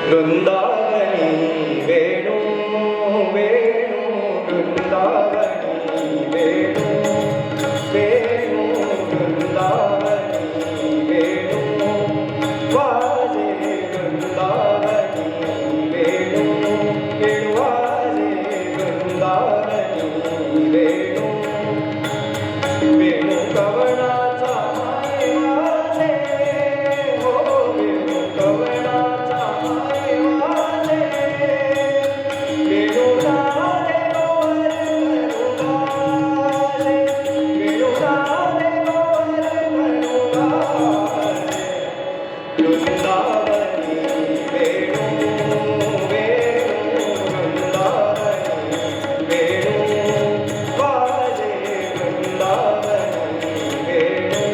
वृंदावनी वेणू वेणू वृंदावनी वेणू वेणू वृंदावनी वेणू वाजे वृंदावनी वेणू वेणू वाजे वृंदावनी वेणू वेणू कवनाचा माय वाजे हो वेणू कवनाचा माय वाजे वेणू नादे गोवर करुणाले वेणू नादे गोवर करुणाले वृंदावनी वेणू वेणू वृंदावनी वेणू वाजे वृंदावनी वेणू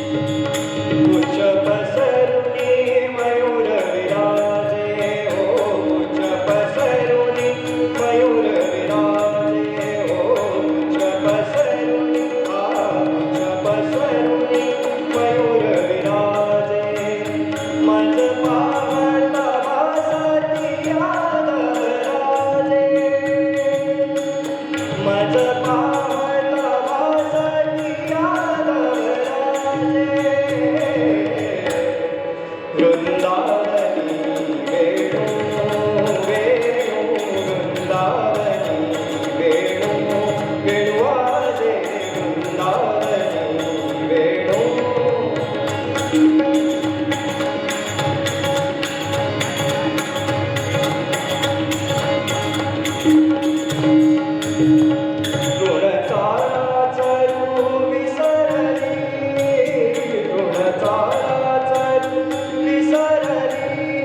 उच्च पसरुनी मयूर विराजे हो उच्च पसरुनी मयूर विराजे हो उच्च पसरुनी उच्च पसरुनी मयूर विराजे मज पावता वासाची याद राजे मज पावता वासाची याद राजे वृंदावनी वेणू वेणू वृंदावनी वेणू वेणू वाजे वृंदावनी वेणू ऋणताराचरू विसरली ऋणताराचरू विसरली